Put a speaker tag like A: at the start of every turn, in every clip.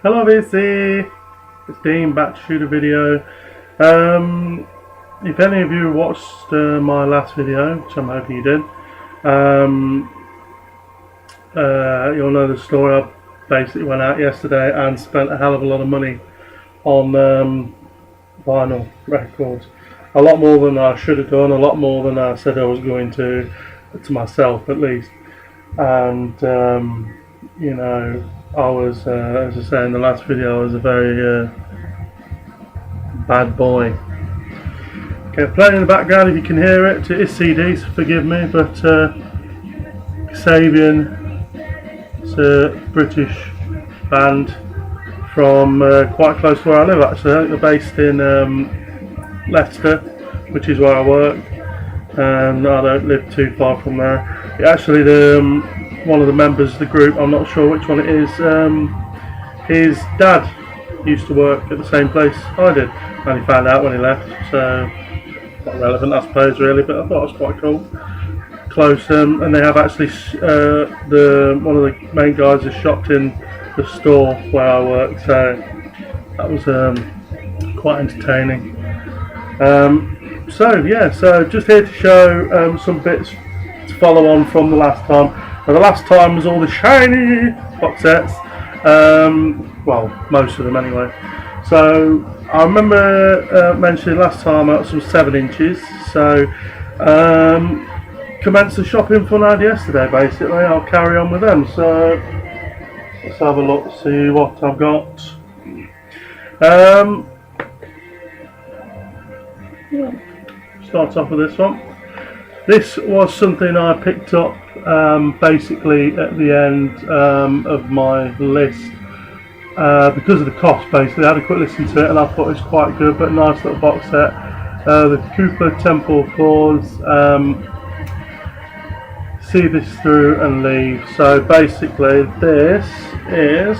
A: Hello VC, it's Dean back to shoot a video. If any of you watched my last video, which I'm hoping you did, you'll know the story. I basically went out yesterday and spent a hell of a lot of money on vinyl records. A lot more than I should have done, a lot more than I said I was going to myself at least. And you know, I was, as I say in the last video, I was a very bad boy. Okay, playing in the background if you can hear it, it is CDs, forgive me, but Sabian, it's a British band from quite close to where I live actually. I think they're based in Leicester, which is where I work, and I don't live too far from there. Actually, one of the members of the group, I'm not sure which one it is, his dad used to work at the same place I did, and he found out when he left, so not relevant I suppose really, but I thought it was quite cool. Close, and they have actually one of the main guys has shopped in the store where I work, so that was quite entertaining. So just here to show some bits to follow on from the last time. Now, the last time was all the shiny box sets, well, most of them anyway. So I remember mentioning last time I got some 7 inches, so commenced the shopping fun I had yesterday basically. I'll carry on with them, so let's have a look, see what I've got. Start off with this one. This was something I picked up basically at the end of my list because of the cost. Basically, I had a quick listen to it and I thought it was quite good, but nice little box set. The Cooper Temple Clause, See This Through and Leave. So basically, this is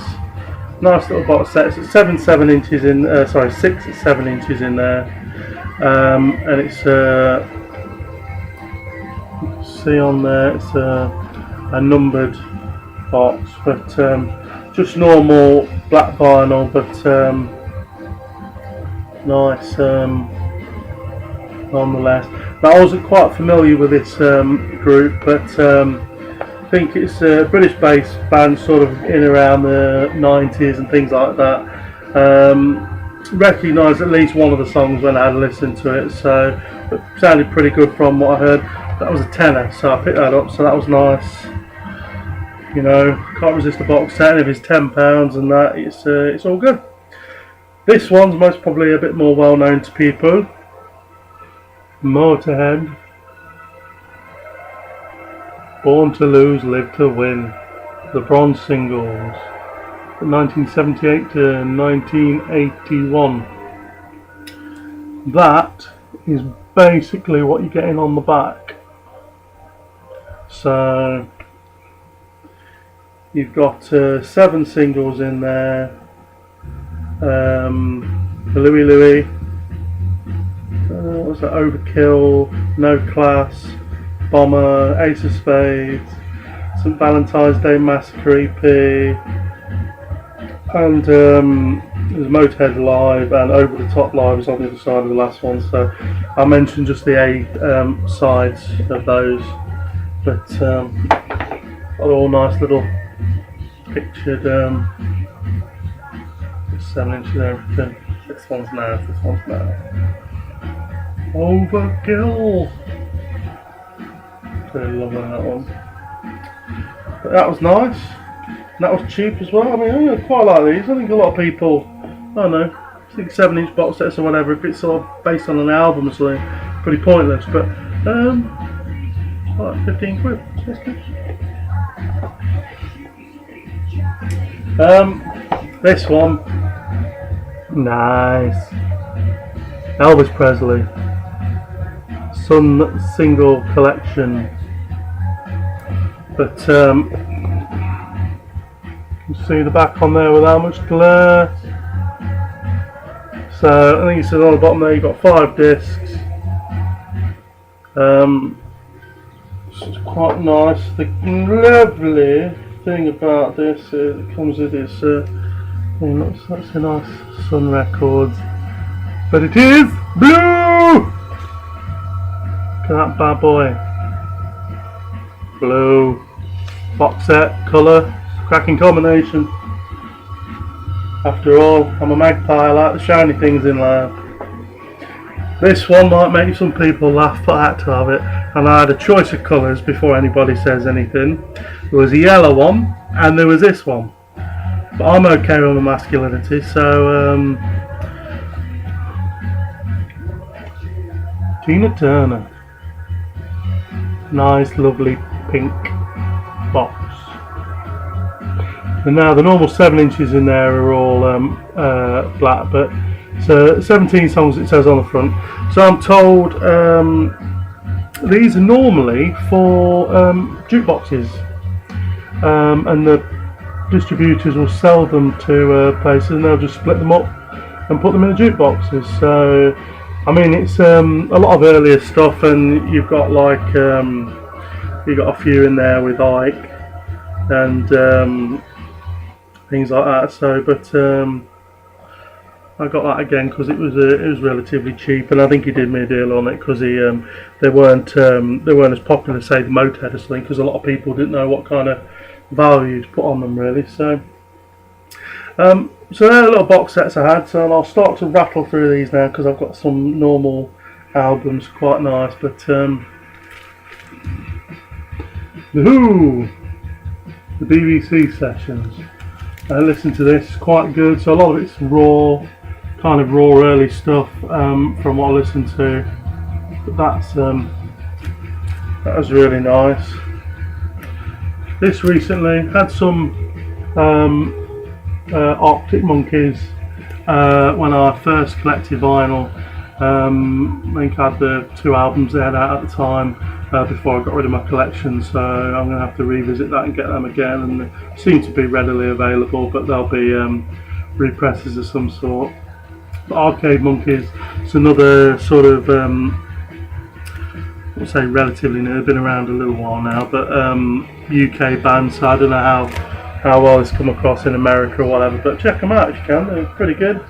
A: nice little box set. It's 7 inches in. 6 at 7 inches in there, and it's. See on there, it's a numbered box, but just normal black vinyl, but nice nonetheless. Now, I wasn't quite familiar with this group, but I think it's a British-based band, sort of in around the 90s and things like that. Recognised at least one of the songs when I had listened to it, so it sounded pretty good from what I heard. That was a tenner, so I picked that up, so that was nice. You know, can't resist a box set. If it's £10 and that, it's all good. This one's most probably a bit more well known to people. Motorhead. Born to Lose, Live to Win. The bronze singles. 1978 to 1981. That is basically what you're getting on the back. So you've got 7 singles in there. Louie Louie, what's that? Overkill, No Class, Bomber, Ace of Spades, St. Valentine's Day Massacre EP, and there's Motorhead Live and Over the Top Live is on the other side of the last one. So I mentioned just the A sides of those. But all nice little pictured 7 inches and everything. This one's nice. Overkill. Really loving that one. But that was nice. And that was cheap as well. I mean, I quite like these. I think a lot of people, I don't know, 7-inch box sets or whatever, if it's sort of based on an album or something, pretty pointless. But like 15 quid. That's good. This one, nice. Elvis Presley, Sun Single Collection. But you can see the back on there without much glare. So I think it says on the bottom there you've got 5 discs. It's quite nice. The lovely thing about this, it comes with this That's a nice Sun Records, but it is blue. Look at that bad boy, blue box set, colour, cracking combination. After all, I'm a magpie, I like the shiny things in life. This one might make some people laugh, but I had to have it. And I had a choice of colours before anybody says anything. There was a yellow one, and there was this one. But I'm okay with my masculinity, so Tina Turner. Nice, lovely pink box. And now the normal 7 inches in there are all black, but so 17 songs it says on the front. So I'm told these are normally for jukeboxes, and the distributors will sell them to places, and they'll just split them up and put them in the jukeboxes. So I mean, it's a lot of earlier stuff, and you've got like you've got a few in there with Ike and things like that. So, but I got that again because it was relatively cheap, and I think he did me a deal on it because they weren't as popular, say the Motorhead or something, because a lot of people didn't know what kind of value to put on them really. So so they're the little box sets I had. So I'll start to rattle through these now because I've got some normal albums, quite nice. But the BBC sessions. I listened to this, quite good. So a lot of it's raw, kind of raw early stuff from what I listened to. But that was really nice. This recently had some Arctic Monkeys when I first collected vinyl. I think I had the 2 albums they had out at the time before I got rid of my collection, so I'm going to have to revisit that and get them again, and they seem to be readily available, but they'll be represses of some sort. But Arcade Monkeys, it's another sort of I'll say relatively new, been around a little while now, but UK band, so I don't know how well it's come across in America or whatever, but check them out if you can, they're pretty good.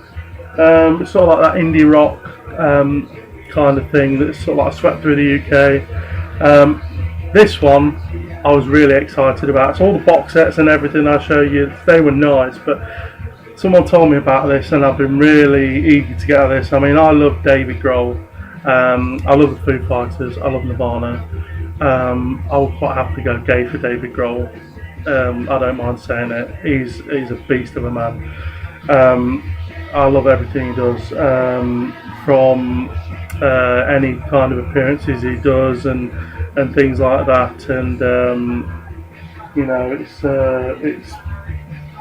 A: It's sort of like that indie rock kind of thing that's sort of like swept through the UK. This one I was really excited about. So all the box sets and everything I show you, they were nice, but someone told me about this and I've been really eager to get at this. I mean, I love David Grohl, I love the Foo Fighters, I love Nirvana. I would quite happily go gay for David Grohl. I don't mind saying it. He's a beast of a man. I love everything he does, from any kind of appearances he does and things like that, and you know, it's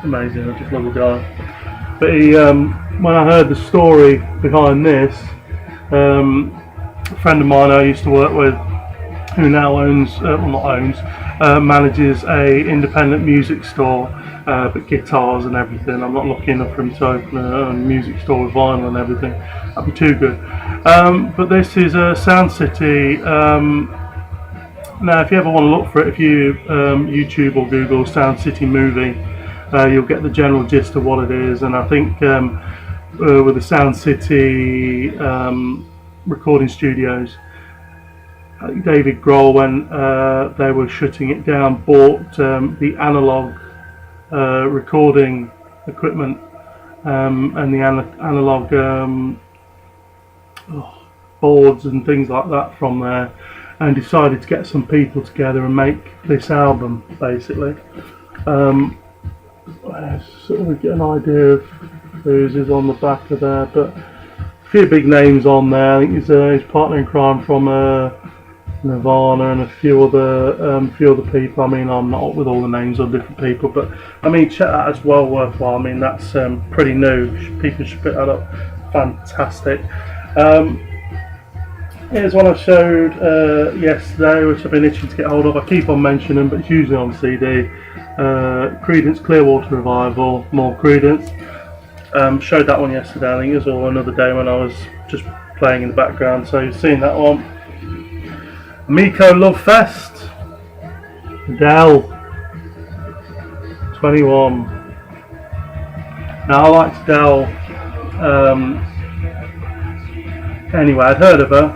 A: amazing. I just love the guy. But he, when I heard the story behind this, a friend of mine I used to work with, who now owns, well not owns, manages a independent music store, but guitars and everything. I'm not lucky enough for him to open a music store with vinyl and everything. That'd be too good. But this is a Sound City. Now, if you ever want to look for it, if you YouTube or Google Sound City movie, you'll get the general gist of what it is. And I think with the Sound City recording studios, David Grohl, when they were shutting it down, bought the analog recording equipment and the analog boards and things like that from there, and decided to get some people together and make this album, basically. Sort of get an idea of whose is on the back of there, but a few big names on there. I think his partner in crime from Nirvana and a few other people. I mean, I'm not up with all the names of different people, but I mean, check that as well worthwhile. I mean, that's pretty new. People should pick that up. Fantastic. Here's one I showed yesterday, which I've been itching to get hold of. I keep on mentioning them, but it's usually on CD. Creedence Clearwater Revival, more Creedence. Showed that one yesterday. I think it was all another day when I was just playing in the background, so you've seen that one. Miko Love Fest, Adele, 21. Now I liked Dell anyway. I'd heard of her,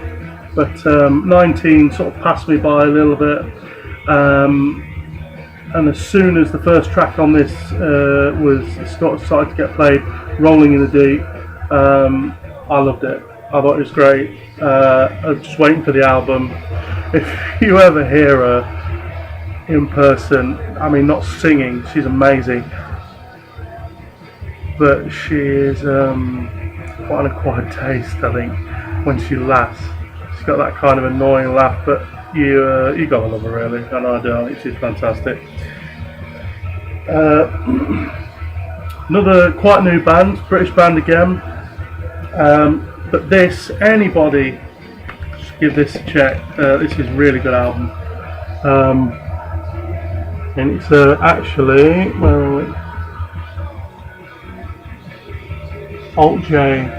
A: but 19 sort of passed me by a little bit. And as soon as the first track on this started to get played, Rolling in the Deep, I loved it. I thought it was great. I was just waiting for the album. If you ever hear her in person, I mean, not singing, she's amazing, but she is quite an acquired taste, I think, when she laughs. She's got that kind of annoying laugh, but you gotta love her, really, and I do. I think she's fantastic. Another quite new band, British band again, but anybody should give this a check. This is a really good album, and it's actually Alt J,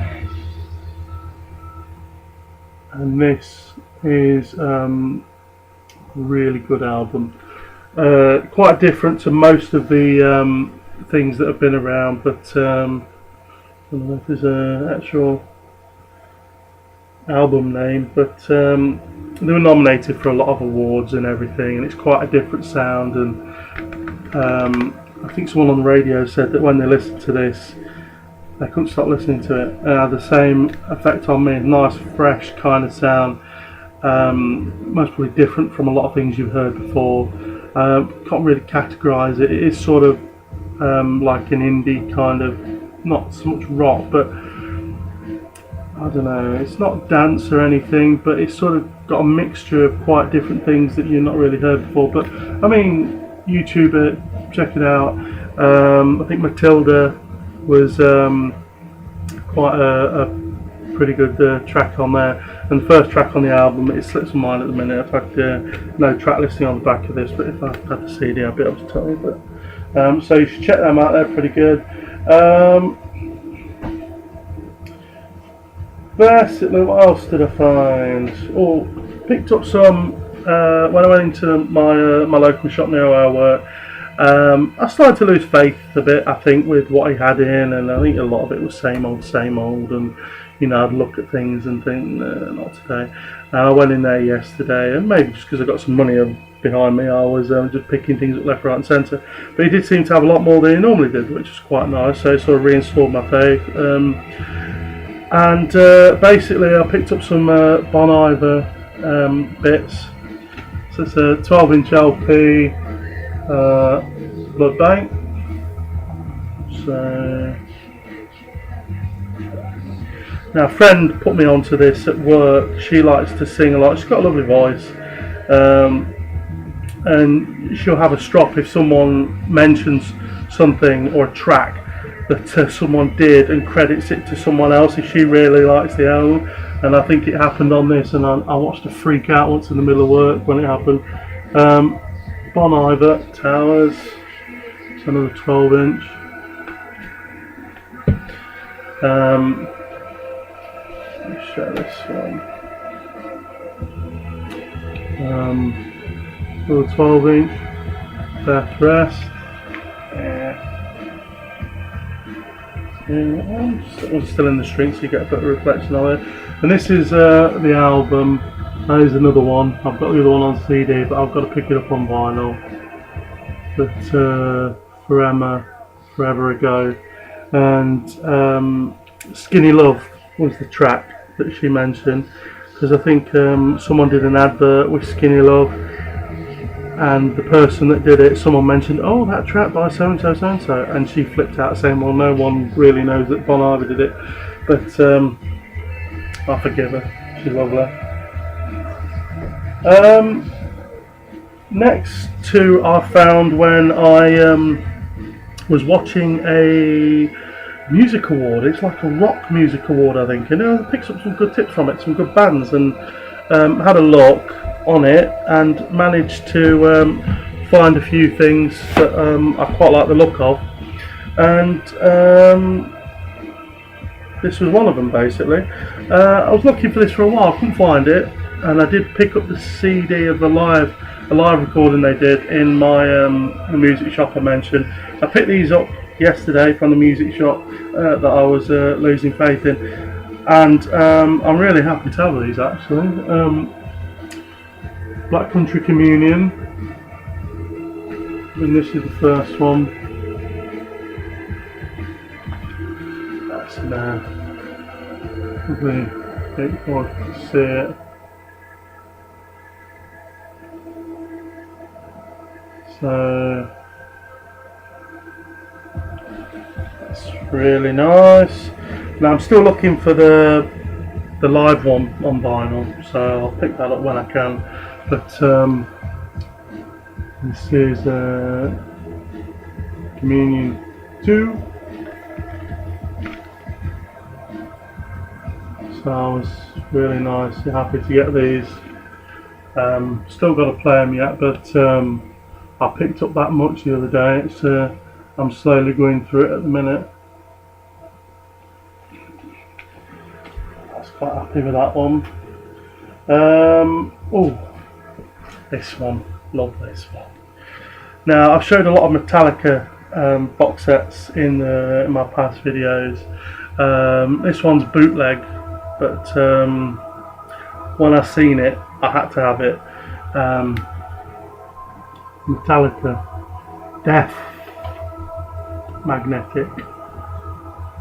A: and this is really good album. Quite different to most of the things that have been around, but I don't know if there's an actual album name, but they were nominated for a lot of awards and everything, and it's quite a different sound. And I think someone on the radio said that when they listened to this, they couldn't stop listening to it. The same effect on me, nice, fresh kind of sound. Most probably different from a lot of things you've heard before. Can't really categorise it. It is sort of like an indie kind of, not so much rock, but I don't know, it's not dance or anything, but it's sort of got a mixture of quite different things that you've not really heard before. But I mean, YouTube it, check it out. I think Matilda was quite a pretty good track on there, and the first track on the album, it slips my mind at the minute. In fact, no track listing on the back of this, but if I had the CD I'd be able to tell you. But so you should check them out, they're pretty good. Basically, what else did I find? Oh, picked up some when I went into my local shop near where I work. I started to lose faith a bit, I think, with what he had in, and I think a lot of it was same old, and I'd look at things and think, nah, not today. And I went in there yesterday, and maybe just because I got some money behind me, I was just picking things up left, right and centre. But he did seem to have a lot more than he normally did, which was quite nice, so it sort of reinstalled my faith. And basically I picked up some Bon Iver bits. So it's a 12-inch LP, Blood Bank. So now, a friend put me onto this at work. She likes to sing a lot. She's got a lovely voice, and she'll have a strop if someone mentions something or a track that someone did and credits it to someone else if she really likes the album. And I think it happened on this, and I watched her freak out once in the middle of work when it happened. Bon Iver, Towers. It's another 12-inch. Let me show this one. Another 12-inch. Death Rest. I'm still in the string, so you get a bit of reflection on it. And this is the album. There's another one. I've got the other one on CD, but I've got to pick it up on vinyl. But Forever Ago, and Skinny Love was the track that she mentioned, because I think someone did an advert with Skinny Love, and the person that did it, someone mentioned, oh, that track by so and so, and she flipped out saying, well, no one really knows that Bon Iver did it, but I forgive her, she's lovely. Next two I found when I was watching a music award. It's like a rock music award, I think, and I picked up some good tips from it, some good bands, and had a look on it and managed to find a few things that I quite like the look of, and this was one of them basically. I was looking for this for a while, couldn't find it, and I did pick up the CD of a live recording they did in my the music shop I mentioned. I picked these up yesterday from the music shop that I was losing faith in, and I'm really happy to have these actually. Black Country Communion, and this is the first one. That's now probably big hard to see it. So that's really nice. Now I'm still looking for the live one on vinyl, so I'll pick that up when I can. But this is Communion 2. So I was really nice, happy to get these. Still got to play them yet, but I picked up that much the other day. It's I'm slowly going through it at the minute. I was quite happy with that one. Oh, this one, love this one. Now I've showed a lot of Metallica box sets in my past videos. This one's bootleg, but when I seen it, I had to have it. Metallica Death magnetic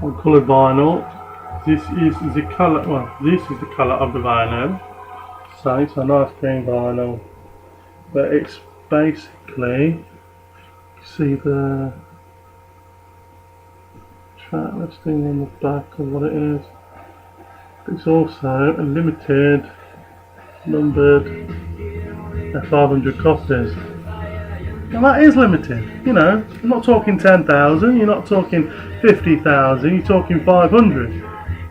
A: on coloured vinyl. This is the colour. Well, this is the colour of the vinyl. So it's a nice green vinyl, but it's basically, see the track listing on the back of what it is. It's also a limited, numbered 500 copies. Now that is limited, you know. You're not talking 10,000, you're not talking 50,000, you're talking 500.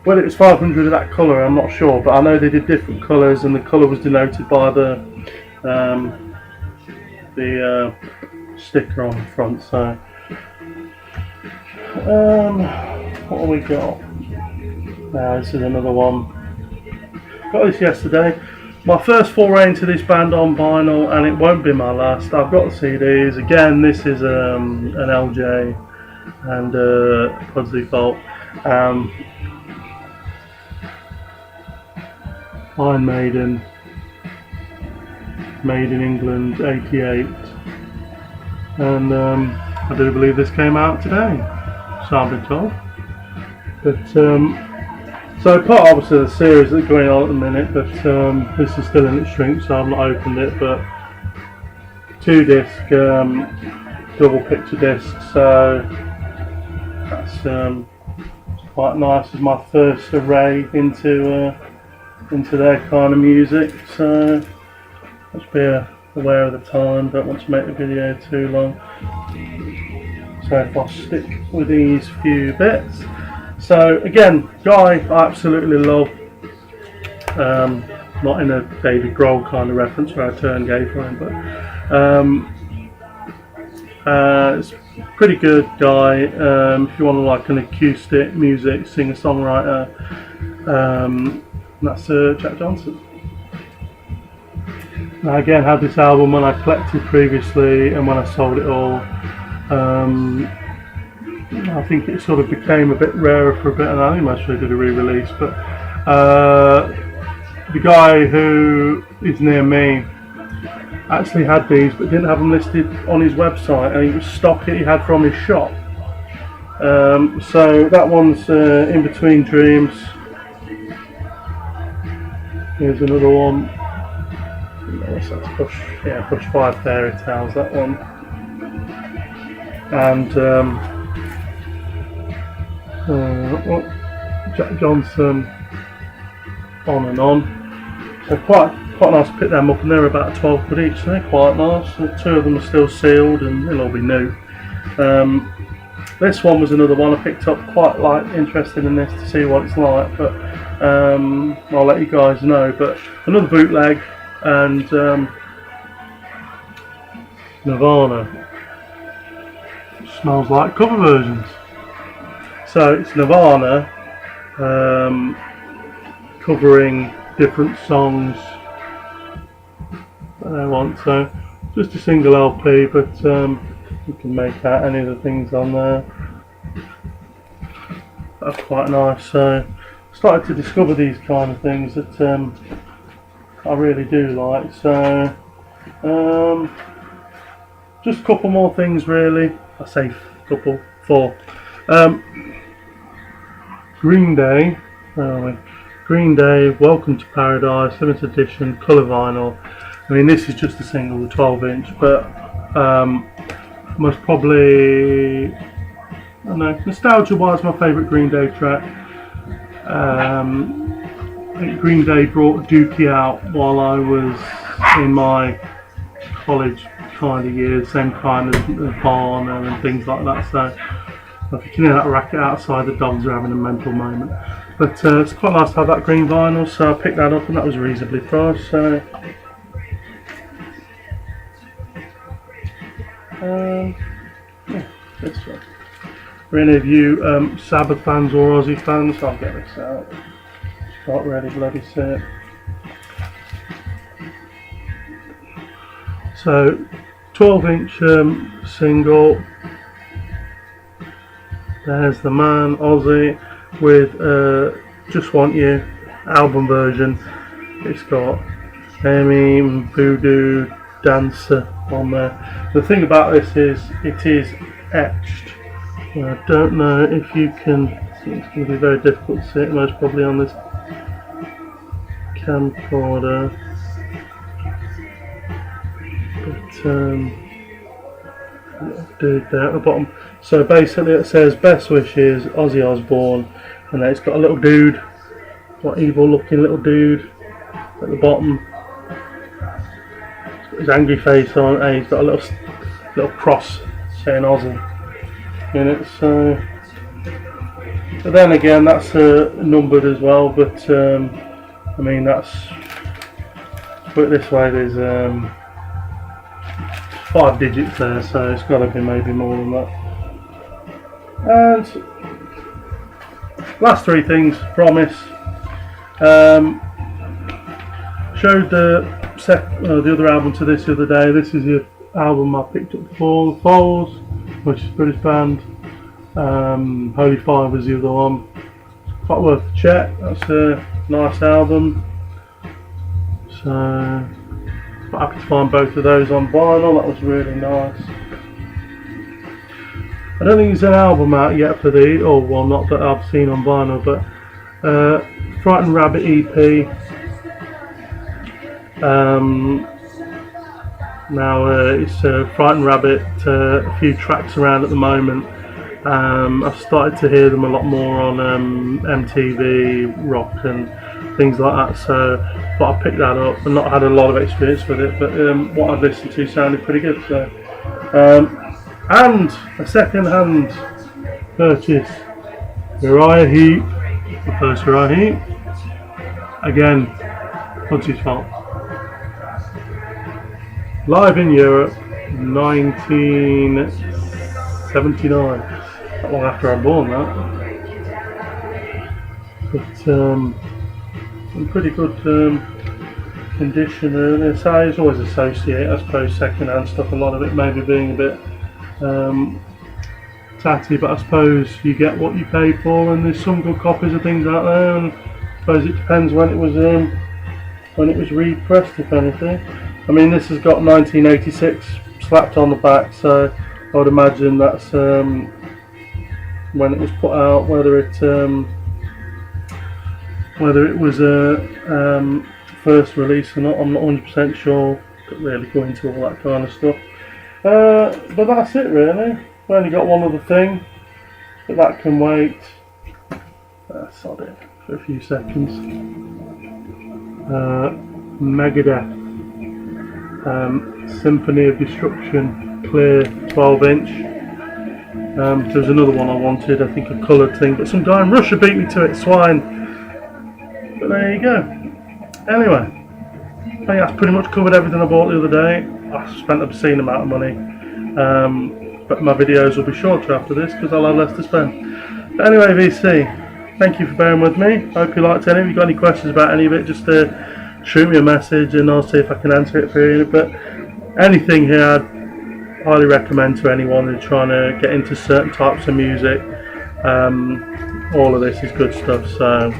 A: Whether it's 500 of that colour, I'm not sure, but I know they did different colours, and the colour was denoted by the sticker on the front. So, what have we got? Now this is another one. Got this yesterday. My first foray into this band on vinyl, and it won't be my last. I've got the CDs. Again, this is an LJ and Pod's Default. Iron Maiden, made in England, '88, and I do believe this came out today, so I've been told. But so part obviously of the series that's going on at the minute, but this is still in its shrink, so I've not opened it. But 2-disc, double picture disc, so that's quite nice. It's my first array into their kind of music, so let's be aware of the time, don't want to make the video too long. So if I stick with these few bits, so again, guy I absolutely love, not in a David Grohl kind of reference where I turn gay for him, but it's pretty good guy. If you want to like an acoustic music singer-songwriter, that's Jack Johnson. Now again, had this album when I collected previously and when I sold it all. I think it sort of became a bit rarer for a bit, and I think most really did a re-release. But the guy who is near me actually had these, but didn't have them listed on his website, and he was stock he had from his shop. So that one's In Between Dreams. Here's another one. That's Push 5 Fairy Tales, that one. And Jack Johnson, On and On. So quite nice to pick them up, and they're about 12 quid each, so they're quite nice. The 2 of them are still sealed and they'll all be new. This one was another one I picked up, quite interested in this to see what it's like, but I'll let you guys know. But another bootleg, and Nirvana. Smells like cover versions. So it's Nirvana covering different songs that I want. So just a single LP, but you can make out any of the things on there. that's quite nice. So I started to discover these kind of things that I really do like. So just a couple more things really. I say couple, 4. Green Day, where are we? Green Day, Welcome to Paradise, limited edition, colour vinyl. I mean, this is just a single, the 12-inch, but most probably, I don't know, nostalgia-wise, my favourite Green Day track. I think Green Day brought Dookie out while I was in my college kind of years, same kind of barn and things like that. So if you can hear that racket outside, the dogs are having a mental moment. But it's quite nice to have that green vinyl, so I picked that up and that was reasonably priced. So yeah, this one. For any of you Sabbath fans or Aussie fans, I'll get this out. Can't really bloody see it. So 12-inch single. There's the man, Aussie, with Just Want You album version. It's got Amy, Voodoo, Dancer on there. The thing about this is it is etched. I don't know if you can, it's going to be very difficult to see it most probably on this camcorder. But dude there at the bottom. So basically it says best wishes Ozzy Osbourne, and then it's got a little dude, what evil looking little dude at the bottom. He's got his angry face on, and he's got a little cross saying Ozzy in it. So, but then again that's numbered as well. But I mean that's, put it this way, there's 5 digits there, so it's got to be maybe more than that. And last 3 things, promise. Showed the other album to this the other day. This is the album I picked up before, The Foals, which is a British band. Holy Fire was the other one. It's quite worth a check. That's a nice album. So quite happy to find both of those on vinyl. That was really nice. I don't think there's an album out yet for the, or well, not that I've seen on vinyl, but Frightened Rabbit EP. Now it's Frightened Rabbit, a few tracks around at the moment. I've started to hear them a lot more on MTV, Rock and things like that, so but I picked that up and not had a lot of experience with it, but what I'd listened to sounded pretty good. So and a second-hand purchase, Uriah Heep, the first Uriah Heep, again, Hudson's fault. Live in Europe, 1979, not long after I'm born that, but in pretty good condition really. So I always associate, I suppose, second-hand stuff, a lot of it maybe being a bit tatty, but I suppose you get what you pay for, and there's some good copies of things out there, and I suppose it depends when it was repressed, if anything. I mean, this has got 1986 slapped on the back, so I would imagine that's when it was put out, whether it was a first release or not, I'm not 100% sure. Don't really go into all that kind of stuff. But that's it really. We've only got one other thing, but that can wait. That's on it for a few seconds. Megadeth, Symphony of Destruction, clear 12-inch. There's another one I wanted, I think a coloured thing, but some guy in Russia beat me to it, swine. But there you go. Anyway, I think that's pretty much covered everything I bought the other day. I spent an obscene amount of money, but my videos will be shorter after this because I'll have less to spend. But anyway, VC, thank you for bearing with me. Hope you liked any. If you've got any questions about any of it, just shoot me a message and I'll see if I can answer it for you. But anything here I'd highly recommend to anyone who's trying to get into certain types of music. All of this is good stuff, so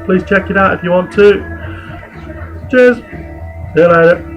A: please check it out if you want to. Cheers, see you later.